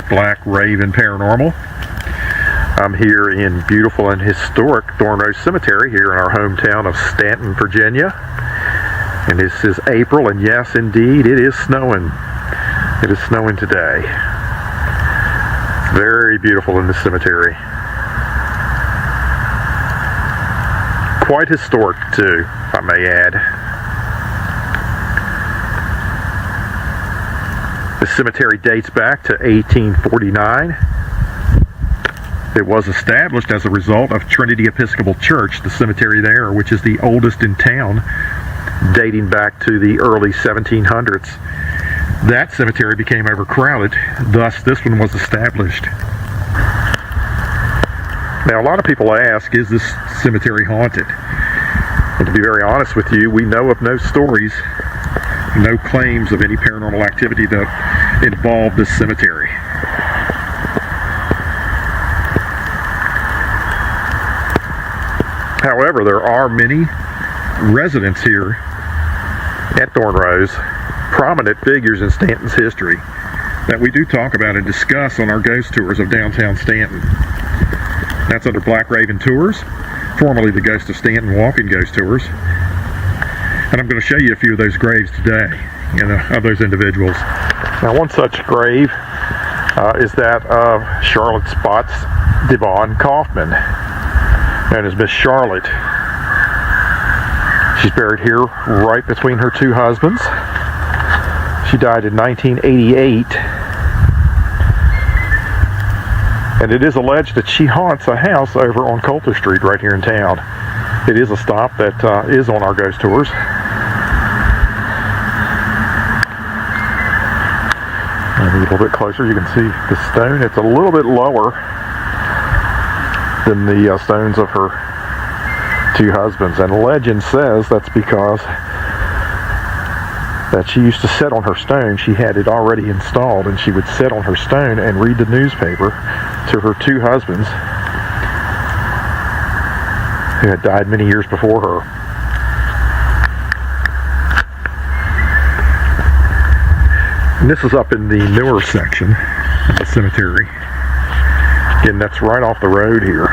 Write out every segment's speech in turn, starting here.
Black Raven Paranormal. I'm here in beautiful and historic Thornrose Cemetery here in our hometown of Staunton, Virginia. And this is April, and yes, indeed, it is snowing. It is snowing today. Very beautiful in this cemetery. Quite historic, too, if I may add. The cemetery dates back to 1849. It was established as a result of Trinity Episcopal Church, the cemetery there, which is the oldest in town, dating back to the early 1700s. That cemetery became overcrowded, thus this one was established. Now, a lot of people ask, is this cemetery haunted? And to be very honest with you, we know of no stories, no claims of any paranormal activity that involved this cemetery. However, there are many residents here at Thornrose, prominent figures in Staunton's history, that we do talk about and discuss on our ghost tours of downtown Staunton. That's under Black Raven Tours, formerly the Ghost of Staunton Walking Ghost Tours. And I'm going to show you a few of those graves today, of those individuals. Now, one such grave is that of Charlotte Spots Devon Kaufman, known as Miss Charlotte. She's buried here right between her two husbands. She died in 1988. And it is alleged that she haunts a house over on Coulter Street right here in town. It is a stop that is on our ghost tours. A little bit closer, you can see the stone. It's a little bit lower than the stones of her two husbands. And legend says that's because that she used to sit on her stone. She had it already installed, and she would sit on her stone and read the newspaper to her two husbands who had died many years before her. And this is up in the newer section of the cemetery. Again, that's right off the road here.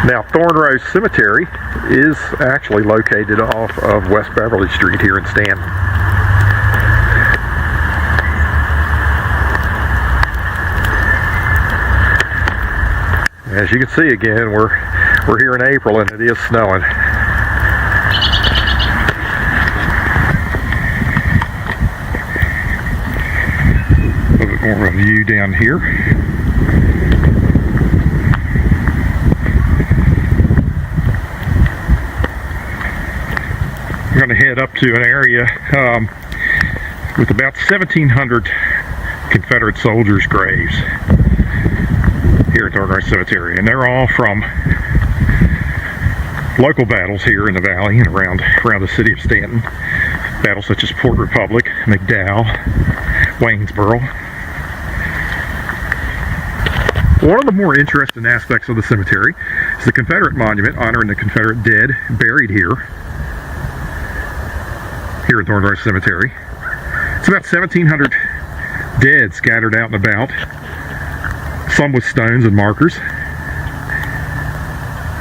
Now, Thornrose Cemetery is actually located off of West Beverly Street here in Staunton. As you can see, again, we're here in April and it is snowing. A little bit more of a view down here. We're going to head up to an area with about 1,700 Confederate soldiers' graves here at Thornrose Cemetery, and they're all from local battles here in the valley and around the city of Staunton. Battles such as Port Republic, McDowell, Waynesboro. One of the more interesting aspects of the cemetery is the Confederate monument honoring the Confederate dead buried here at Thornrose Cemetery. It's about 1,700 dead scattered out and about, some with stones and markers,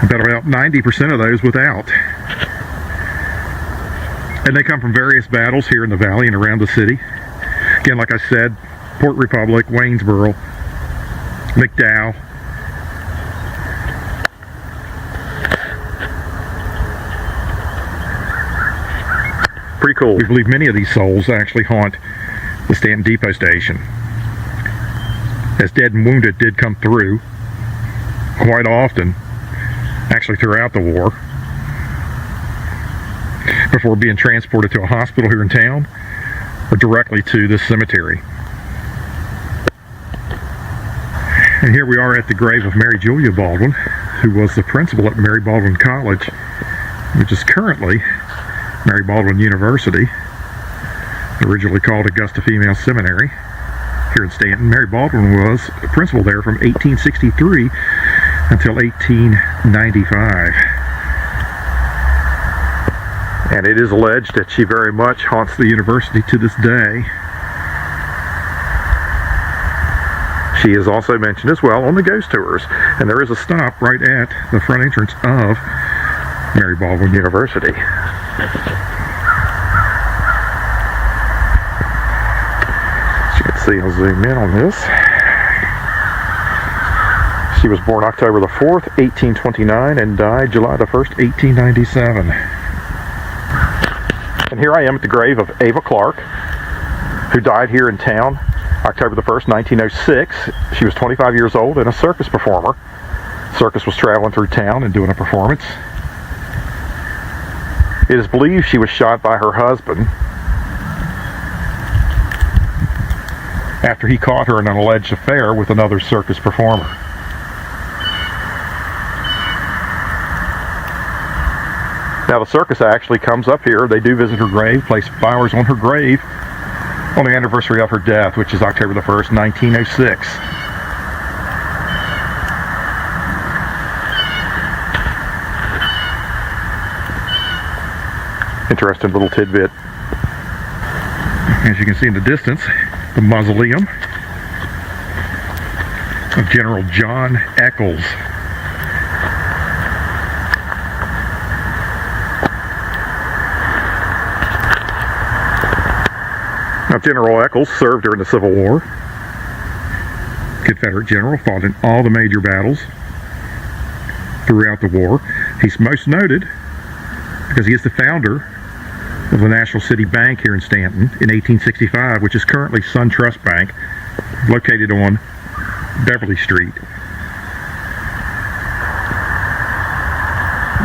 about 90% of those without. And they come from various battles here in the valley and around the city. Again, like I said, Port Republic, Waynesboro, McDowell. Pretty cool. We believe many of these souls actually haunt the Staunton Depot Station, as dead and wounded did come through quite often, actually throughout the war, before being transported to a hospital here in town or directly to this cemetery. And here we are at the grave of Mary Julia Baldwin, who was the principal at Mary Baldwin College, which is currently Mary Baldwin University, originally called Augusta Female Seminary here in Staunton. Mary Baldwin was a principal there from 1863 until 1895. And it is alleged that she very much haunts the university to this day. She is also mentioned as well on the ghost tours, and there is a stop right at the front entrance of Mary Baldwin University. As you can see, I'll zoom in on this. She was born October the 4th, 1829, and died July the 1st, 1897. And here I am at the grave of Ava Clark, who died here in town October the 1st, 1906. She was 25 years old and a circus performer. Circus was traveling through town and doing a performance. It is believed she was shot by her husband after he caught her in an alleged affair with another circus performer. Now the circus actually comes up here. They do visit her grave, place flowers on her grave on the anniversary of her death, which is October the 1st, 1906. Interesting little tidbit. As you can see in the distance, the mausoleum of General John Echols. Now, General Eckles served during the Civil War. Confederate general, fought in all the major battles throughout the war. He's most noted because he is the founder of the National City Bank here in Staunton in 1865, which is currently SunTrust Bank, located on Beverly Street.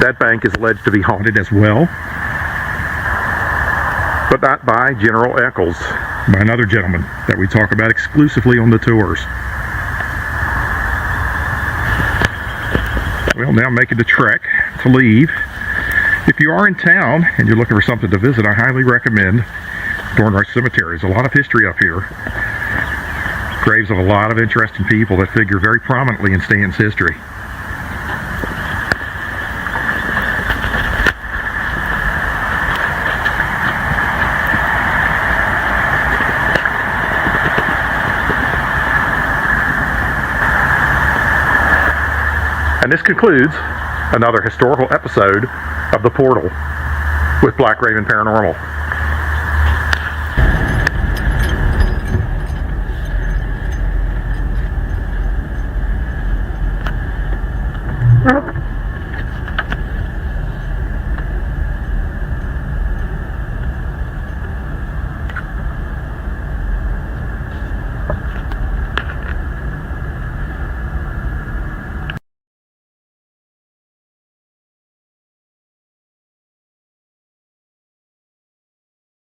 That bank is alleged to be haunted as well, but not by General Eckles, by another gentleman that we talk about exclusively on the tours. Well, now making the trek to leave. If you are in town and you're looking for something to visit, I highly recommend Thornrose Cemetery. There's a lot of history up here. Graves of a lot of interesting people that figure very prominently in Staunton's history. And this concludes another historical episode of The Portal with Black Raven Paranormal.